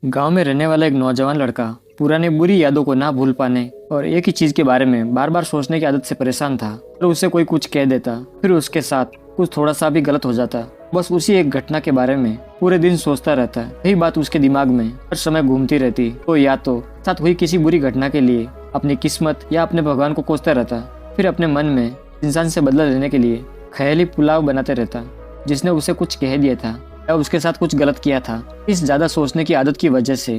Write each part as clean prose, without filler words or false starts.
गांव में रहने वाला एक नौजवान लड़का पुरानी बुरी यादों को ना भूल पाने और एक ही चीज के बारे में बार बार सोचने की आदत से परेशान था। और उसे कोई कुछ कह देता, फिर उसके साथ कुछ थोड़ा सा भी गलत हो जाता। बस उसी एक घटना के बारे में पूरे दिन सोचता रहता। यही बात उसके दिमाग में हर समय घूमती रहती। तो या तो साथ हुई किसी बुरी घटना के लिए अपनी किस्मत या अपने भगवान को कोसता रहता, फिर अपने मन में इंसान से बदला लेने के लिए ख्याली पुलाव बनाते रहता जिसने उसे कुछ कह दिया था या उसके साथ कुछ गलत किया था। इस ज्यादा सोचने की आदत की वजह से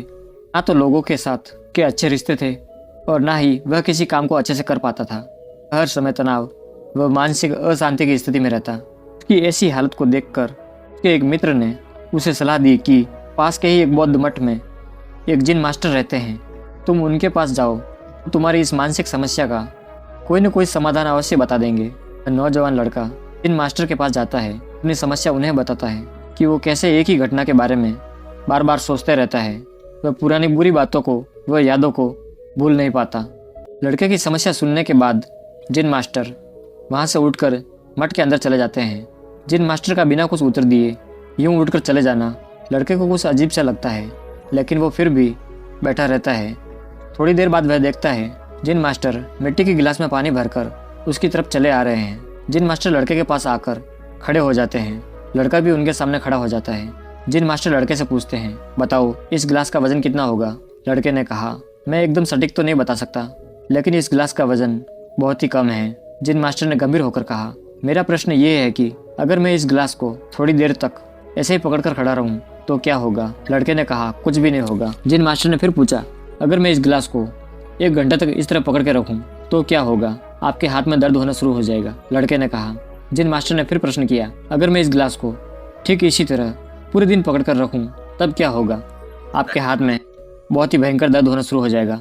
ना तो लोगों के साथ के अच्छे रिश्ते थे और ना ही वह किसी काम को अच्छे से कर पाता था। हर समय तनाव व मानसिक अशांति की स्थिति में रहता। उसकी ऐसी हालत को देखकर उसके एक मित्र ने उसे सलाह दी कि पास के ही एक बौद्ध मठ में एक जिन मास्टर रहते हैं, तुम उनके पास जाओ, तुम्हारी इस मानसिक समस्या का कोई न कोई समाधान अवश्य बता देंगे। नौजवान लड़का जिन मास्टर के पास जाता है, अपनी समस्या उन्हें बताता है कि वो कैसे एक ही घटना के बारे में बार बार सोचते रहता है। वह पुरानी बुरी बातों को वह यादों को भूल नहीं पाता। लड़के की समस्या सुनने के बाद जिन मास्टर वहाँ से उठकर मठ के अंदर चले जाते हैं। जिन मास्टर का बिना कुछ उत्तर दिए यूं उठकर चले जाना लड़के को कुछ अजीब सा लगता है, लेकिन वो फिर भी बैठा रहता है। थोड़ी देर बाद वह देखता है जिन मास्टर मिट्टी के गिलास में पानी भरकर उसकी तरफ चले आ रहे हैं। जिन मास्टर लड़के के पास आकर खड़े हो जाते हैं। लड़का भी उनके सामने खड़ा हो जाता है। जिन मास्टर लड़के से पूछते हैं, बताओ इस गिलास का वजन कितना होगा। लड़के ने कहा, मैं एकदम सटीक तो नहीं बता सकता, लेकिन इस गिलास का वजन बहुत ही कम है। जिन मास्टर ने गंभीर होकर कहा, मेरा प्रश्न ये है कि अगर मैं इस गिलास को थोड़ी देर तक ऐसे ही पकड़कर खड़ा रहूं तो क्या होगा। लड़के ने कहा, कुछ भी नहीं होगा। जिन मास्टर ने फिर पूछा, अगर मैं इस गिलास को 1 घंटे तक इस तरह पकड़ के रखूं तो क्या होगा, आपके हाथ में दर्द होना शुरू हो जाएगा। लड़के ने कहा। जिन मास्टर ने फिर प्रश्न किया, अगर मैं इस गिलास को ठीक इसी तरह पूरे दिन पकड़ कर रखूं तब क्या होगा, आपके हाथ में बहुत ही भयंकर दर्द होना शुरू हो जाएगा।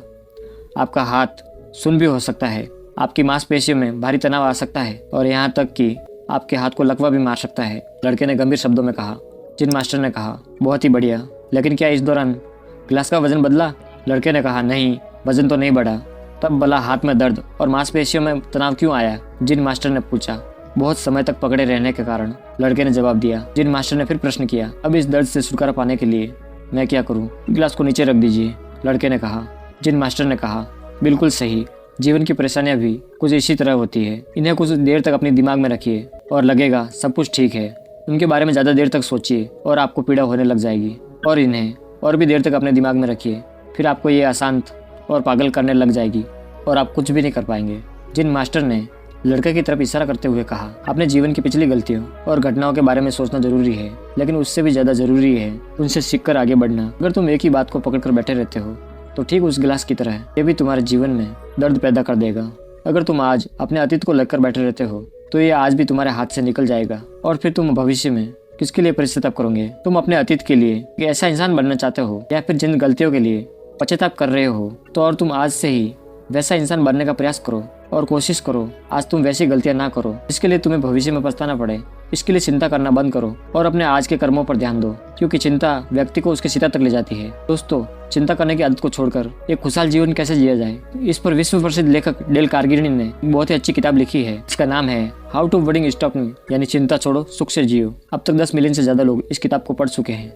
आपका हाथ सुन्न भी हो सकता है, आपकी मांसपेशियों में भारी तनाव आ सकता है और यहाँ तक कि आपके हाथ को लकवा भी मार सकता है। लड़के ने गंभीर शब्दों में कहा। जिन मास्टर ने कहा, बहुत ही बढ़िया, लेकिन क्या इस दौरान गिलास का वजन बदला। लड़के ने कहा, नहीं, वजन तो नहीं बढ़ा। तब भला हाथ में दर्द और मांसपेशियों में तनाव क्यों आया। जिन मास्टर ने पूछा। बहुत समय तक पकड़े रहने के कारण। लड़के ने जवाब दिया। जिन मास्टर ने फिर प्रश्न किया, अब इस दर्द से छुटकारा पाने के लिए मैं क्या करूं। गिलास को नीचे रख दीजिए। लड़के ने कहा। जिन मास्टर ने कहा, बिल्कुल सही, जीवन की परेशानियां भी कुछ इसी तरह होती है। इन्हें कुछ देर तक अपने दिमाग में रखिए और लगेगा सब कुछ ठीक है। उनके बारे में ज़्यादा देर तक सोचिए और आपको पीड़ा होने लग जाएगी, और इन्हें और भी देर तक अपने दिमाग में रखिए, फिर आपको ये अशांत और पागल करने लग जाएगी और आप कुछ भी नहीं कर पाएंगे। जिन मास्टर ने लड़के की तरफ इशारा करते हुए कहा, अपने जीवन की पिछली गलतियों और घटनाओं के बारे में सोचना जरूरी है, लेकिन उससे भी ज़्यादा जरूरी है उनसे सीखकर आगे बढ़ना। अगर तुम एक ही बात को पकड़कर बैठे रहते हो तो ठीक उस गिलास की तरह ये भी तुम्हारे जीवन में दर्द पैदा कर देगा। अगर तुम आज अपने अतीत को लेकर बैठे रहते हो तो ये आज भी तुम्हारे हाथ से निकल जाएगा, और फिर तुम भविष्य में किसके लिए पश्चाताप करोगे। तुम अपने अतीत के लिए एक ऐसा इंसान बनना चाहते हो या फिर जिन गलतियों के लिए पश्चाताप कर रहे हो, तो और तुम आज से ही वैसा इंसान बनने का प्रयास करो और कोशिश करो आज तुम वैसी गलतियां ना करो जिसके लिए तुम्हें भविष्य में पछताना पड़े। इसके लिए चिंता करना बंद करो और अपने आज के कर्मों पर ध्यान दो, क्योंकि चिंता व्यक्ति को उसके सीधा तक ले जाती है। दोस्तों, चिंता करने की आदत को छोड़कर एक खुशहाल जीवन कैसे जिया जाए, इस पर विश्व प्रसिद्ध लेखक डेल कार्नेगी ने बहुत ही अच्छी किताब लिखी है। इसका नाम है how to worrying stop me, यानी चिंता छोड़ो सुख से जियो। अब तक 10 मिलियन से ज्यादा लोग इस किताब को पढ़ चुके हैं।